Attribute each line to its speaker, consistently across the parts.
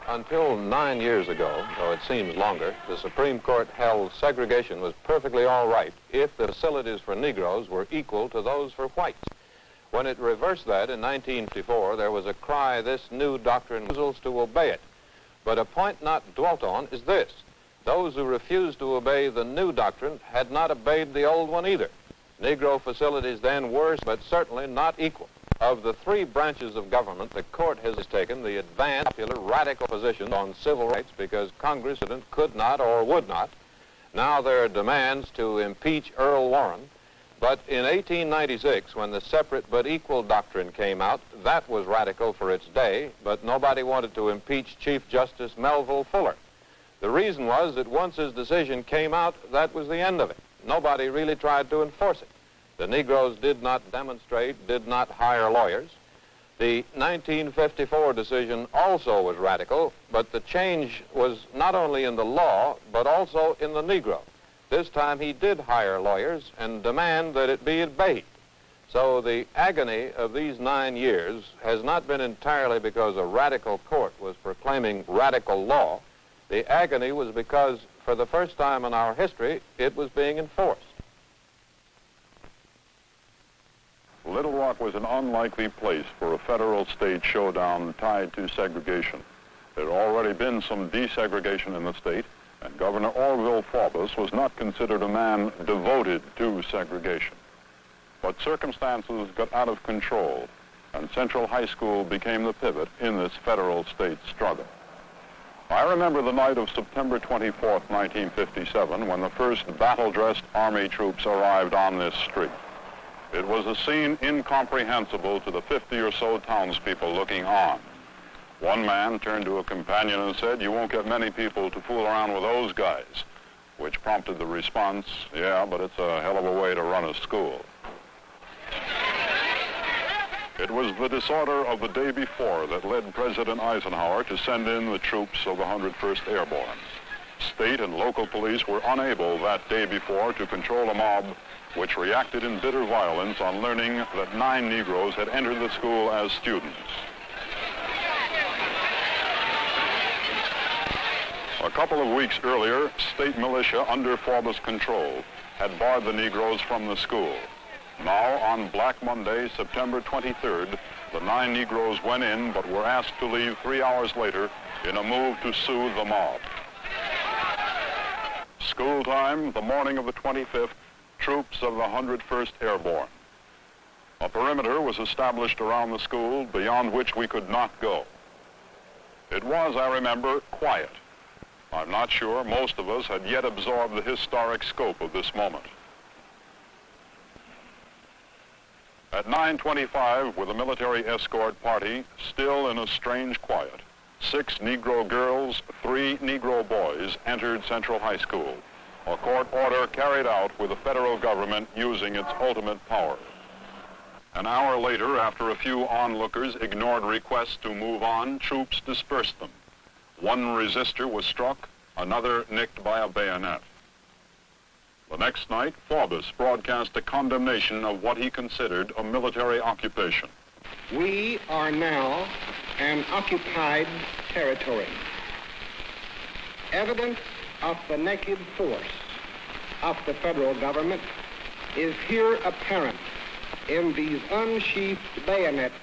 Speaker 1: Until 9 years ago, though it seems longer, the Supreme Court held segregation was perfectly all right if the facilities for Negroes were equal to those for whites. When it reversed that in 1954, there was a cry, this new doctrine refusals to obey it. But a point not dwelt on is this. Those who refused to obey the new doctrine had not obeyed the old one either. Negro facilities then were, but certainly not equal. Of the three branches of government, the court has taken the advanced, popular, radical position on civil rights because Congress could not or would not. Now there are demands to impeach Earl Warren. But in 1896, when the separate but equal doctrine came out, that was radical for its day, but nobody wanted to impeach Chief Justice Melville Fuller. The reason was that once his decision came out, that was the end of it. Nobody really tried to enforce it. The Negroes did not demonstrate, did not hire lawyers. The 1954 decision also was radical, but the change was not only in the law, but also in the Negro. This time he did hire lawyers and demand that it be obeyed. So the agony of these 9 years has not been entirely because a radical court was proclaiming radical law. The agony was because, for the first time in our history, it was being enforced.
Speaker 2: Little Rock was an unlikely place for a federal-state showdown tied to segregation. There had already been some desegregation in the state, and Governor Orville Faubus was not considered a man devoted to segregation. But circumstances got out of control, and Central High School became the pivot in this federal-state struggle. I remember the night of September 24th, 1957, when the first battle-dressed Army troops arrived on this street. It was a scene incomprehensible to the 50 or so townspeople looking on. One man turned to a companion and said, "You won't get many people to fool around with those guys," which prompted the response, "Yeah, but it's a hell of a way to run a school." It was the disorder of the day before that led President Eisenhower to send in the troops of the 101st Airborne. State and local police were unable that day before to control a mob which reacted in bitter violence on learning that 9 Negroes had entered the school as students. A couple of weeks earlier, state militia under Faubus control had barred the Negroes from the school. Now, on Black Monday, September 23rd, the 9 Negroes went in but were asked to leave 3 hours later in a move to soothe the mob. School time, the morning of the 25th, troops of the 101st Airborne. A perimeter was established around the school beyond which we could not go. It was, I remember, quiet. I'm not sure most of us had yet absorbed the historic scope of this moment. At 9:25, with a military escort party, still in a strange quiet, 6 Negro girls, 3 Negro boys entered Central High School. A court order carried out with the federal government using its ultimate power. An hour later, after a few onlookers ignored requests to move on, troops dispersed them. One resistor was struck, another nicked by a bayonet. The next night, Faubus broadcast a condemnation of what he considered a military occupation.
Speaker 3: We are now an occupied territory. Evidence of the naked force of the federal government is here apparent in these unsheathed bayonets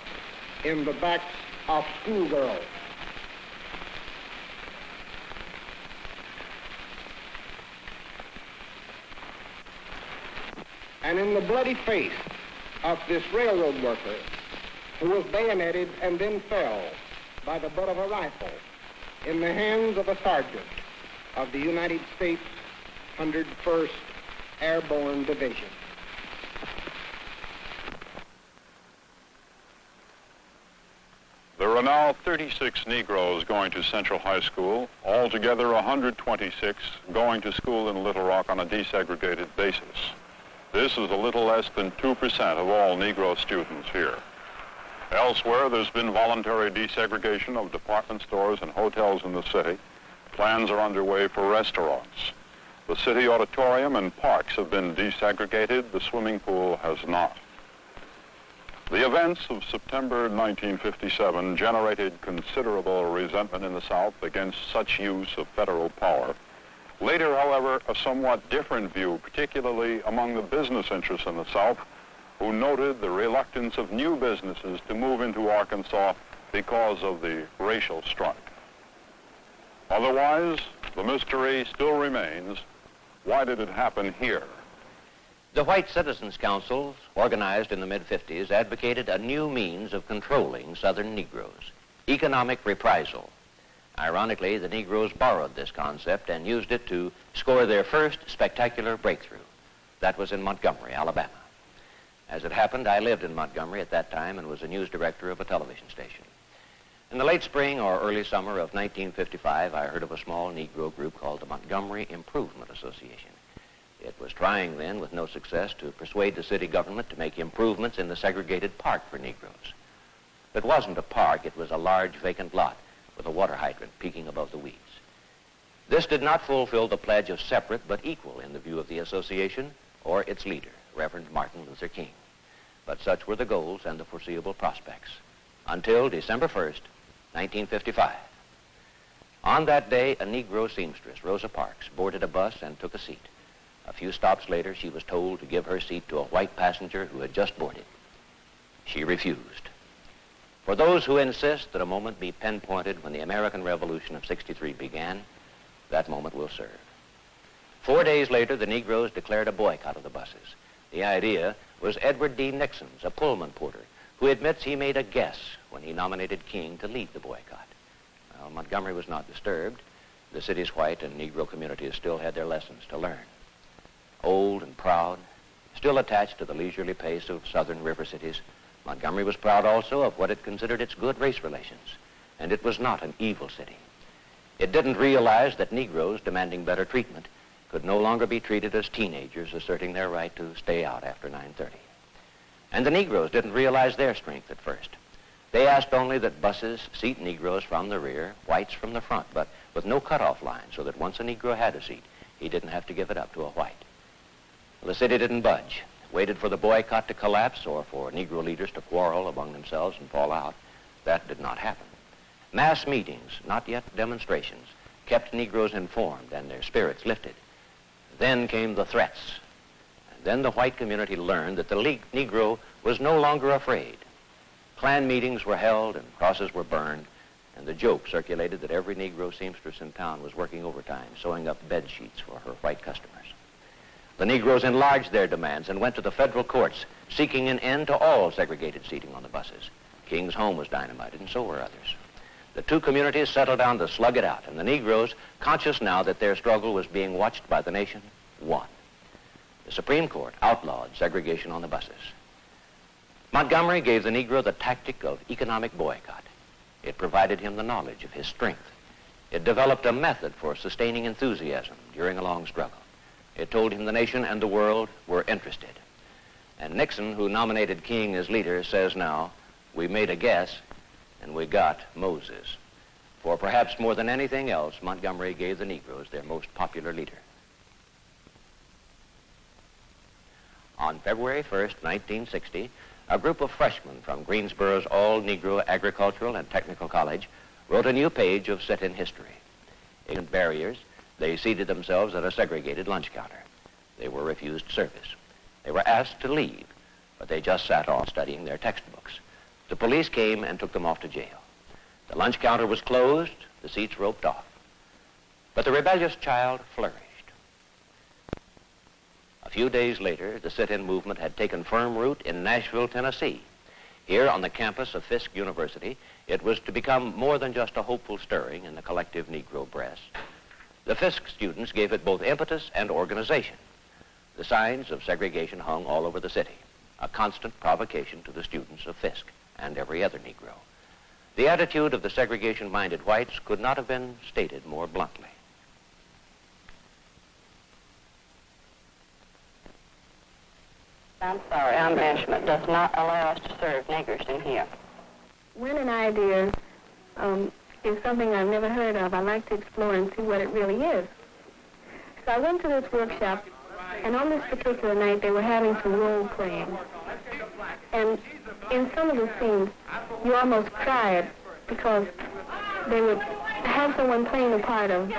Speaker 3: in the backs of schoolgirls. And in the bloody face of this railroad worker who was bayoneted and then fell by the butt of a rifle in the hands of a sergeant of the United States 101st Airborne Division.
Speaker 2: There are now 36 Negroes going to Central High School, altogether 126 going to school in Little Rock on a desegregated basis. This is a little less than 2% of all Negro students here. Elsewhere, there's been voluntary desegregation of department stores and hotels in the city, Plans are underway for restaurants. The city auditorium and parks have been desegregated. The swimming pool has not. The events of September 1957 generated considerable resentment in the South against such use of federal power. Later, however, a somewhat different view, particularly among the business interests in the South, who noted the reluctance of new businesses to move into Arkansas because of the racial strife. Otherwise, the mystery still remains. Why did it happen here?
Speaker 4: The White Citizens Councils, organized in the mid-50s, advocated a new means of controlling Southern Negroes, economic reprisal. Ironically, the Negroes borrowed this concept and used it to score their first spectacular breakthrough. That was in Montgomery, Alabama. As it happened, I lived in Montgomery at that time and was a news director of a television station. In the late spring or early summer of 1955, I heard of a small Negro group called the Montgomery Improvement Association. It was trying then, with no success, to persuade the city government to make improvements in the segregated park for Negroes. It wasn't a park, it was a large vacant lot with a water hydrant peeking above the weeds. This did not fulfill the pledge of separate but equal in the view of the association or its leader, Reverend Martin Luther King. But such were the goals and the foreseeable prospects until December 1st, 1955. On that day, a Negro seamstress, Rosa Parks, boarded a bus and took a seat. A few stops later, she was told to give her seat to a white passenger who had just boarded. She refused. For those who insist that a moment be pinpointed when the American Revolution of '63 began, that moment will serve. 4 days later, the Negroes declared a boycott of the buses. The idea was Edward D. Nixon's, a Pullman porter, who admits he made a guess when he nominated King to lead the boycott. Well, Montgomery was not disturbed. The city's white and Negro communities still had their lessons to learn. Old and proud, still attached to the leisurely pace of southern river cities, Montgomery was proud also of what it considered its good race relations, and it was not an evil city. It didn't realize that Negroes demanding better treatment could no longer be treated as teenagers asserting their right to stay out after 9:30. And the Negroes didn't realize their strength at first. They asked only that buses seat Negroes from the rear, whites from the front, but with no cutoff line, so that once a Negro had a seat, he didn't have to give it up to a white. Well, the city didn't budge, waited for the boycott to collapse or for Negro leaders to quarrel among themselves and fall out. That did not happen. Mass meetings, not yet demonstrations, kept Negroes informed and their spirits lifted. Then came the threats. And then the white community learned that the Negro was no longer afraid. Klan meetings were held and crosses were burned, and the joke circulated that every Negro seamstress in town was working overtime, sewing up bed sheets for her white customers. The Negroes enlarged their demands and went to the federal courts, seeking an end to all segregated seating on the buses. King's home was dynamited, and so were others. The two communities settled down to slug it out, and the Negroes, conscious now that their struggle was being watched by the nation, won. The Supreme Court outlawed segregation on the buses. Montgomery gave the Negro the tactic of economic boycott. It provided him the knowledge of his strength. It developed a method for sustaining enthusiasm during a long struggle. It told him the nation and the world were interested. And Nixon, who nominated King as leader, says now, we made a guess and we got Moses. For perhaps more than anything else, Montgomery gave the Negroes their most popular leader. On February 1st, 1960, a group of freshmen from Greensboro's all-Negro Agricultural and Technical College wrote a new page of sit-in history. In barriers, they seated themselves at a segregated lunch counter. They were refused service. They were asked to leave, but they just sat on studying their textbooks. The police came and took them off to jail. The lunch counter was closed, the seats roped off. But the rebellious child flourished. A few days later, the sit-in movement had taken firm root in Nashville, Tennessee. Here on the campus of Fisk University, it was to become more than just a hopeful stirring in the collective Negro breast. The Fisk students gave it both impetus and organization. The signs of segregation hung all over the city, a constant provocation to the students of Fisk and every other Negro. The attitude of the segregation-minded whites could not have been stated more bluntly.
Speaker 5: I'm sorry, our management does not allow us to serve niggers in here.
Speaker 6: When an idea
Speaker 5: is something I've never heard of. I like to explore and see what it really is. So I went to this workshop, and on this particular night, they were having some role playing. And in some of the scenes, you almost cried because they would have someone playing the part of...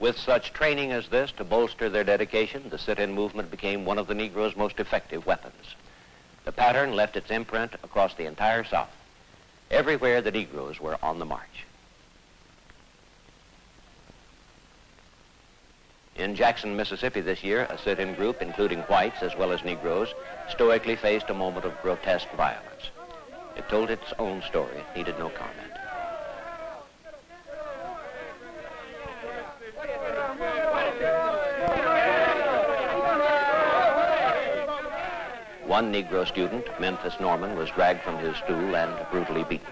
Speaker 4: With such training as this to bolster their dedication, the sit-in movement became one of the Negroes' most effective weapons. The pattern left its imprint across the entire South. Everywhere the Negroes were on the march. In Jackson, Mississippi this year, a sit-in group, including whites as well as Negroes, stoically faced a moment of grotesque violence. It told its own story. It needed no comment. One Negro student, Memphis Norman, was dragged from his stool and brutally beaten.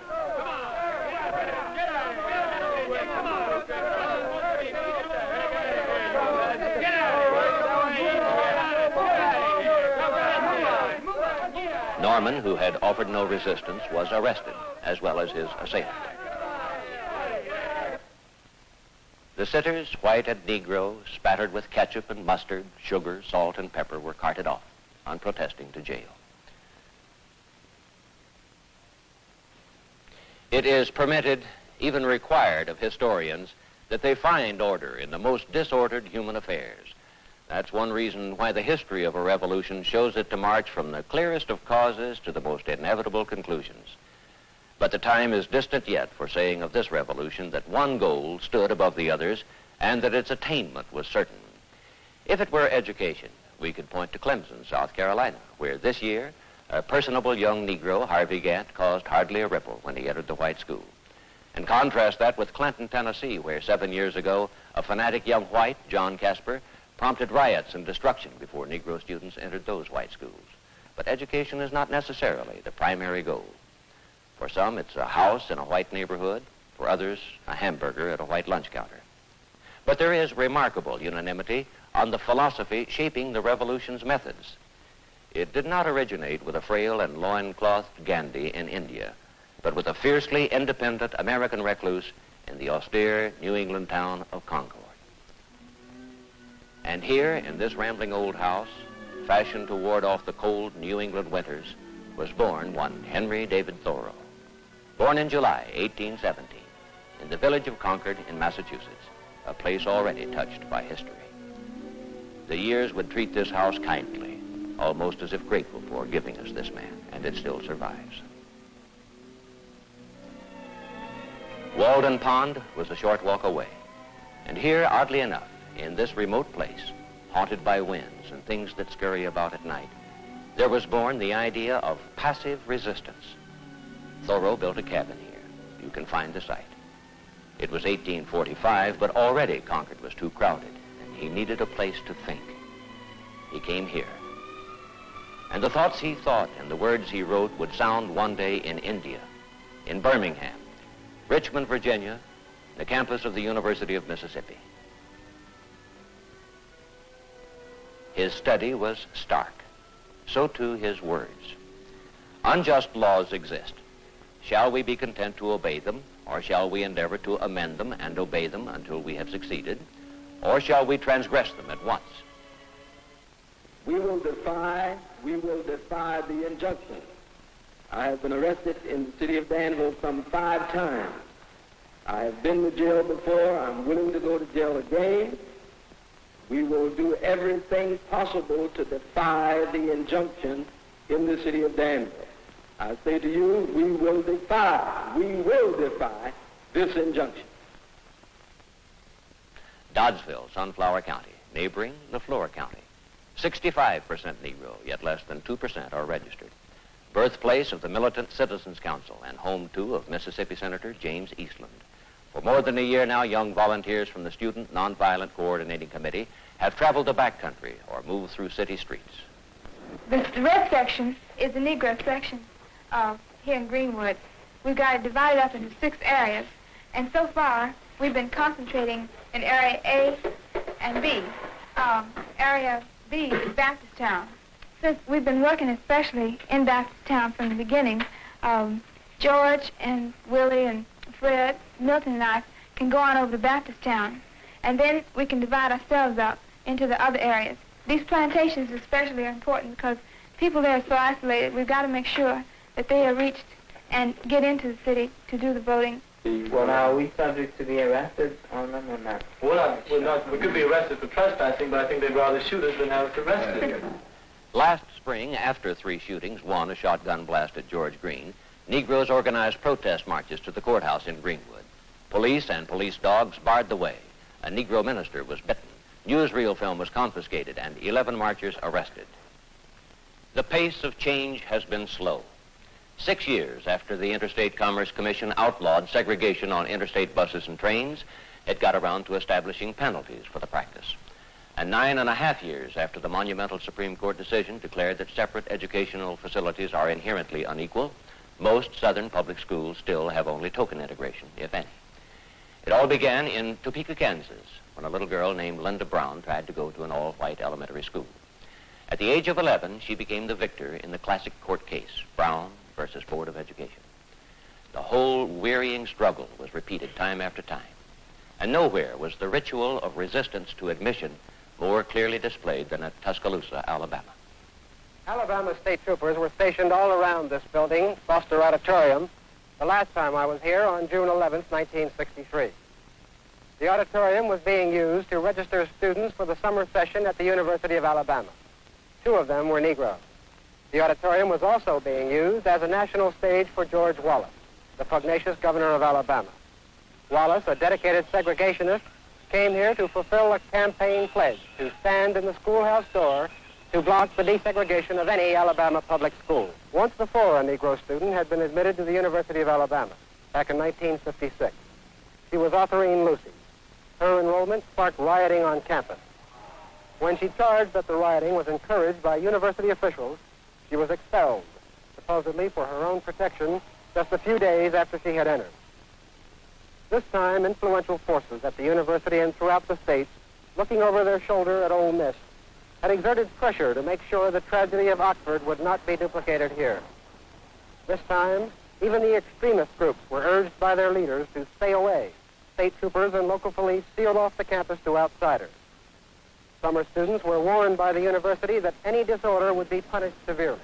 Speaker 4: Norman, who had offered no resistance, was arrested, as well as his assailant. The sitters, white and Negro, spattered with ketchup and mustard, sugar, salt, and pepper, were carted off on protesting to jail. It is permitted, even required of historians, that they find order in the most disordered human affairs. That's one reason why the history of a revolution shows it to march from the clearest of causes to the most inevitable conclusions. But the time is distant yet for saying of this revolution that one goal stood above the others and that its attainment was certain. If it were education, we could point to Clemson, South Carolina, where this year a personable young Negro, Harvey Gantt, caused hardly a ripple when he entered the white school. And contrast that with Clinton, Tennessee, where 7 years ago a fanatic young white, John Casper, prompted riots and destruction before Negro students entered those white schools. But education is not necessarily the primary goal. For some, it's a house in a white neighborhood. For others, a hamburger at a white lunch counter. But there is remarkable unanimity on the philosophy shaping the revolution's methods. It did not originate with a frail and loinclothed Gandhi in India, but with a fiercely independent American recluse in the austere New England town of Concord. And here, in this rambling old house, fashioned to ward off the cold New England winters, was born one Henry David Thoreau. Born in July 1817, in the village of Concord in Massachusetts, a place already touched by history. The years would treat this house kindly, almost as if grateful for giving us this man, and it still survives. Walden Pond was a short walk away, and here, oddly enough, in this remote place, haunted by winds and things that scurry about at night, there was born the idea of passive resistance. Thoreau built a cabin here. You can find the site. It was 1845, but already Concord was too crowded, and he needed a place to think. He came here. And the thoughts he thought and the words he wrote would sound one day in India, in Birmingham, Richmond, Virginia, the campus of the University of Mississippi. His study was stark. So too his words. Unjust laws exist. Shall we be content to obey them, or shall we endeavor to amend them and obey them until we have succeeded, or shall we transgress them at once?
Speaker 6: We will defy the injunction. I have been arrested in the city of Danville some 5 times. I have been to jail before. I'm willing to go to jail again. We will do everything possible to defy the injunction in the city of Danville. I say to you, we will defy this injunction.
Speaker 4: Doddsville, Sunflower County, neighboring Leflore County. 65% Negro, yet less than 2% are registered. Birthplace of the Militant Citizens Council and home, too, of Mississippi Senator James Eastland. For more than a year now, young volunteers from the Student Nonviolent Coordinating Committee have traveled the backcountry or moved through city streets.
Speaker 7: The red section is the Negro section here in Greenwood. We've got it divided up into 6 areas, and so far we've been concentrating in Area A and B. Area B is Baptisttown. Since we've been working especially in Baptisttown from the beginning, George and Willie and Fred, Milton and I can go on over to Baptisttown, and then we can divide ourselves up into the other areas. These plantations especially are important because people there are so isolated. We've got to make sure that they are reached and get into the city to do the voting.
Speaker 8: Well, now, are we subject to be arrested on them or not?
Speaker 9: We're not. We could be arrested for trespassing, but I think they'd rather shoot us than have us arrested.
Speaker 4: Last spring, after 3 shootings, 1 a shotgun blast at George Green, Negroes organized protest marches to the courthouse in Greenwood. Police and police dogs barred the way. A Negro minister was bitten. Newsreel film was confiscated and 11 marchers arrested. The pace of change has been slow. 6 years after the Interstate Commerce Commission outlawed segregation on interstate buses and trains, it got around to establishing penalties for the practice. And 9.5 years after the monumental Supreme Court decision declared that separate educational facilities are inherently unequal, most Southern public schools still have only token integration, if any. It all began in Topeka, Kansas, when a little girl named Linda Brown tried to go to an all-white elementary school. At the age of 11, she became the victor in the classic court case, Brown versus Board of Education. The whole wearying struggle was repeated time after time, and nowhere was the ritual of resistance to admission more clearly displayed than at Tuscaloosa, Alabama.
Speaker 3: Alabama state troopers were stationed all around this building, Foster Auditorium, the last time I was here on June 11th, 1963. The auditorium was being used to register students for the summer session at the University of Alabama. 2 of them were Negroes. The auditorium was also being used as a national stage for George Wallace, the pugnacious governor of Alabama. Wallace, a dedicated segregationist, came here to fulfill a campaign pledge to stand in the schoolhouse door to block the desegregation of any Alabama public school. Once before, a Negro student had been admitted to the University of Alabama, back in 1956. She was Autherine Lucy. Her enrollment sparked rioting on campus. When she charged that the rioting was encouraged by university officials, she was expelled, supposedly for her own protection, just a few days after she had entered. This time, influential forces at the university and throughout the state, looking over their shoulder at Ole Miss, had exerted pressure to make sure the tragedy of Oxford would not be duplicated here. This time, even the extremist groups were urged by their leaders to stay away. State troopers and local police sealed off the campus to outsiders. Summer students were warned by the university that any disorder would be punished severely.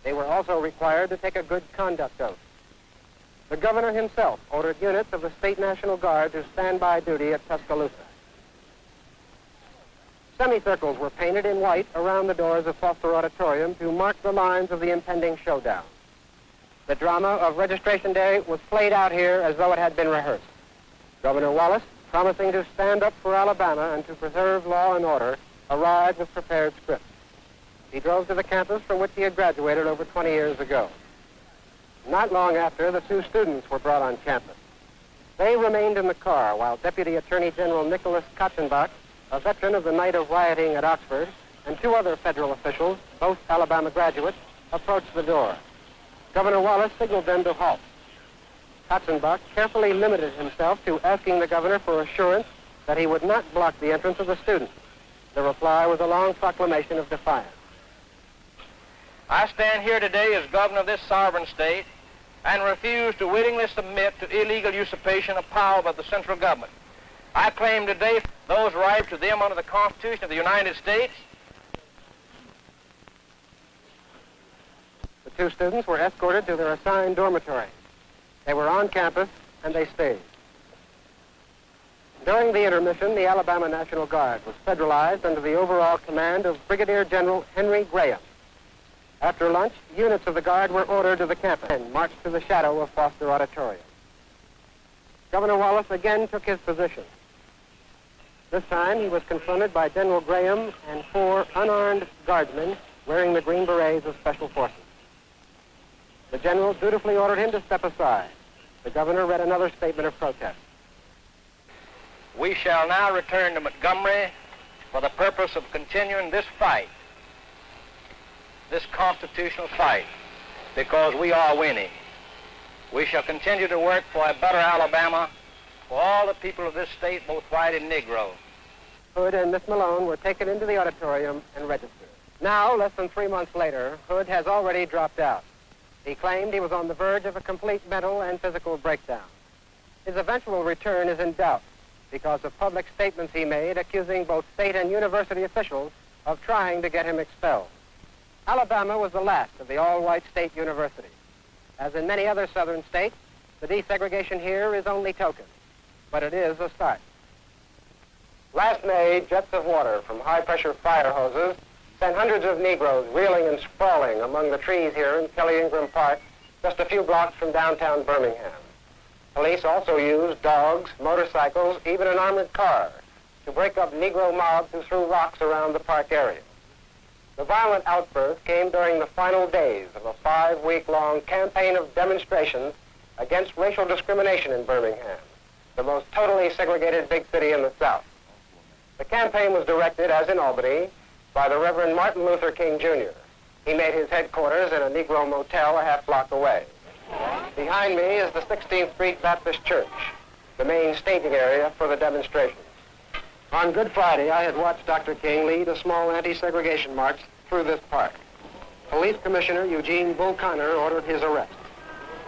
Speaker 3: They were also required to take a good conduct oath. The governor himself ordered units of the State National Guard to stand by duty at Tuscaloosa. Semicircles were painted in white around the doors of Foster Auditorium to mark the lines of the impending showdown. The drama of Registration Day was played out here as though it had been rehearsed. Governor Wallace, promising to stand up for Alabama and to preserve law and order, arrived with prepared script. He drove to the campus from which he had graduated over 20 years ago. Not long after, the 2 students were brought on campus. They remained in the car while Deputy Attorney General Nicholas Katzenbach, a veteran of the night of rioting at Oxford, and 2 other federal officials, both Alabama graduates, approached the door. Governor Wallace signaled them to halt. Katzenbach carefully limited himself to asking the governor for assurance that he would not block the entrance of the students. The reply was a long proclamation of defiance.
Speaker 10: I stand here today as governor of this sovereign state and refuse to willingly submit to illegal usurpation of power by the central government. I claim today those rights to them under the Constitution of the United States.
Speaker 3: The 2 students were escorted to their assigned dormitory. They were on campus, and they stayed. During the intermission, the Alabama National Guard was federalized under the overall command of Brigadier General Henry Graham. After lunch, units of the Guard were ordered to the campus and marched to the shadow of Foster Auditorium. Governor Wallace again took his position. This time, he was confronted by General Graham and 4 unarmed guardsmen wearing the green berets of Special Forces. The general dutifully ordered him to step aside. The governor read another statement of protest.
Speaker 10: We shall now return to Montgomery for the purpose of continuing this fight, this constitutional fight, because we are winning. We shall continue to work for a better Alabama for all the people of this state, both white and Negro.
Speaker 3: Hood and Miss Malone were taken into the auditorium and registered. Now, less than 3 months later, Hood has already dropped out. He claimed he was on the verge of a complete mental and physical breakdown. His eventual return is in doubt because of public statements he made accusing both state and university officials of trying to get him expelled. Alabama was the last of the all-white state universities. As in many other southern states, the desegregation here is only token, but it is a start. Last May, jets of water from high-pressure fire hoses sent hundreds of Negroes reeling and sprawling among the trees here in Kelly Ingram Park, just a few blocks from downtown Birmingham. Police also used dogs, motorcycles, even an armored car to break up Negro mobs who threw rocks around the park area. The violent outburst came during the final days of a 5-week-long campaign of demonstrations against racial discrimination in Birmingham, the most totally segregated big city in the South. The campaign was directed, as in Albany, by the Reverend Martin Luther King, Jr. He made his headquarters in a Negro motel a half-block away. Behind me is the 16th Street Baptist Church, the main staging area for the demonstration. On Good Friday, I had watched Dr. King lead a small anti-segregation march through this park. Police Commissioner Eugene Bull Connor ordered his arrest.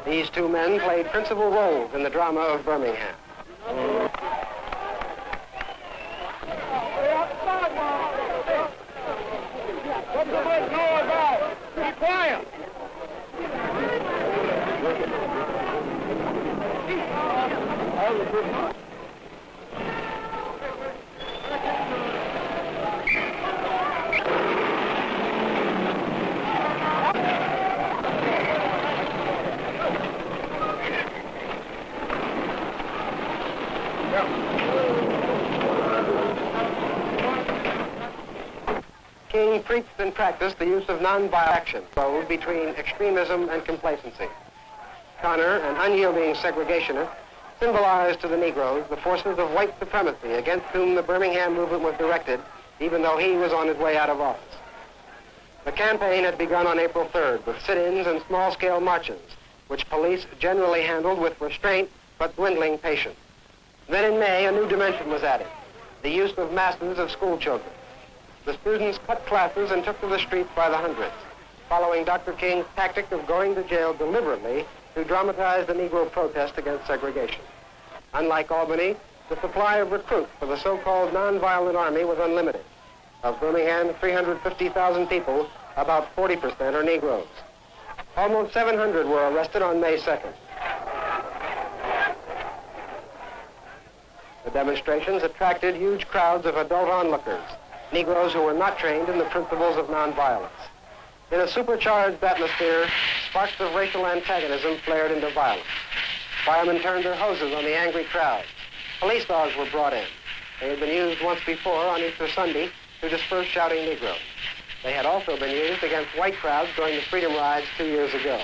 Speaker 3: These two men played principal roles in the drama of Birmingham.
Speaker 10: Be quiet!
Speaker 3: King preached and practiced the use of nonviolent action, both between extremism and complacency. Connor, an unyielding segregationist, symbolized to the Negroes the forces of white supremacy against whom the Birmingham movement was directed, even though he was on his way out of office. The campaign had begun on April 3rd with sit-ins and small-scale marches, which police generally handled with restraint but dwindling patience. Then in May, a new dimension was added, the use of masses of school children. The students cut classes and took to the streets by the hundreds, following Dr. King's tactic of going to jail deliberately to dramatize the Negro protest against segregation. Unlike Albany, the supply of recruits for the so-called nonviolent army was unlimited. Of Birmingham's 350,000 people, about 40% are Negroes. Almost 700 were arrested on May 2nd. The demonstrations attracted huge crowds of adult onlookers, Negroes who were not trained in the principles of nonviolence. In a supercharged atmosphere, sparks of racial antagonism flared into violence. Firemen turned their hoses on the angry crowd. Police dogs were brought in. They had been used once before on Easter Sunday to disperse shouting Negroes. They had also been used against white crowds during the Freedom Rides 2 years ago.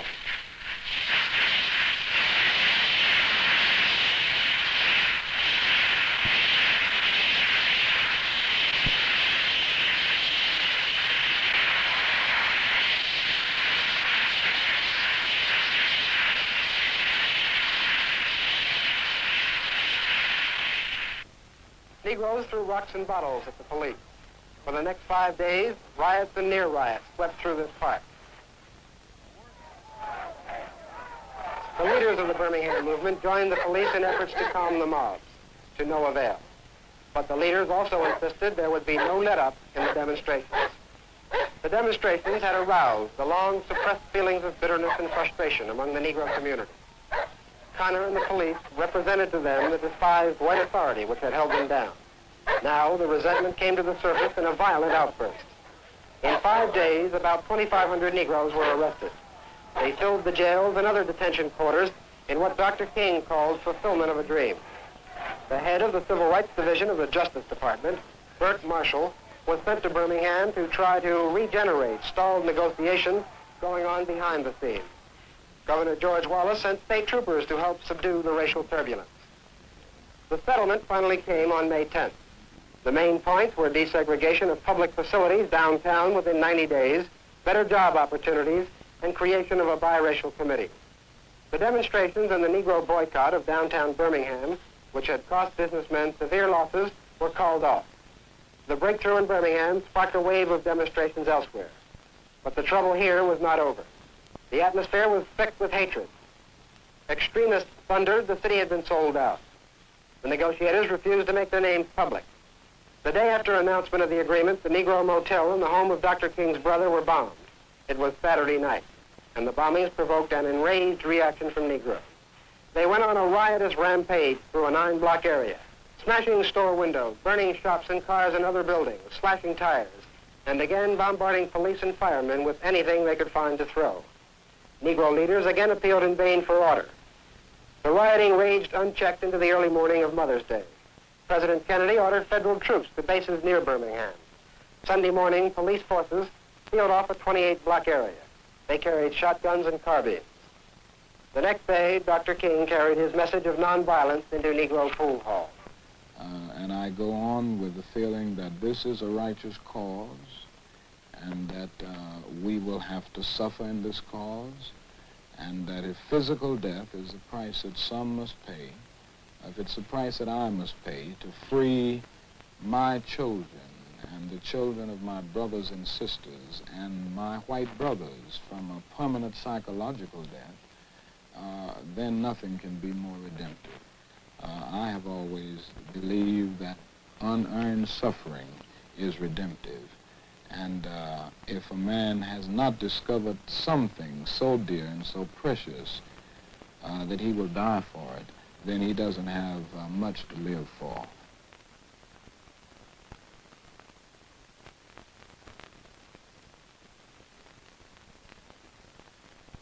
Speaker 3: Negroes threw rocks and bottles at the police. For the next 5 days, riots and near riots swept through this park. The leaders of the Birmingham movement joined the police in efforts to calm the mobs, to no avail. But the leaders also insisted there would be no let-up in the demonstrations. The demonstrations had aroused the long-suppressed feelings of bitterness and frustration among the Negro community. Connor and the police represented to them the despised white authority which had held them down. Now the resentment came to the surface in a violent outburst. In 5 days, about 2,500 Negroes were arrested. They filled the jails and other detention quarters in what Dr. King called fulfillment of a dream. The head of the Civil Rights Division of the Justice Department, Burt Marshall, was sent to Birmingham to try to regenerate stalled negotiations going on behind the scenes. Governor George Wallace sent state troopers to help subdue the racial turbulence. The settlement finally came on May 10th. The main points were desegregation of public facilities downtown within 90 days, better job opportunities, and creation of a biracial committee. The demonstrations and the Negro boycott of downtown Birmingham, which had cost businessmen severe losses, were called off. The breakthrough in Birmingham sparked a wave of demonstrations elsewhere. But the trouble here was not over. The atmosphere was thick with hatred. Extremists thundered the city had been sold out. The negotiators refused to make their names public. The day after announcement of the agreement, the Negro Motel and the home of Dr. King's brother were bombed. It was Saturday night, and the bombings provoked an enraged reaction from Negroes. They went on a riotous rampage through a 9-block area, smashing store windows, burning shops and cars and other buildings, slashing tires, and again bombarding police and firemen with anything they could find to throw. Negro leaders again appealed in vain for order. The rioting raged unchecked into the early morning of Mother's Day. President Kennedy ordered federal troops to bases near Birmingham. Sunday morning, police forces sealed off a 28-block area. They carried shotguns and carbines. The next day, Dr. King carried his message of nonviolence into Negro pool halls.
Speaker 11: And I go on with the feeling that this is a righteous cause and that we will have to suffer in this cause, and that if physical death is the price that some must pay, if it's the price that I must pay to free my children and the children of my brothers and sisters and my white brothers from a permanent psychological death, then nothing can be more redemptive. I have always believed that unearned suffering is redemptive. And if a man has not discovered something so dear and so precious that he will die for it, then he doesn't have much to live for.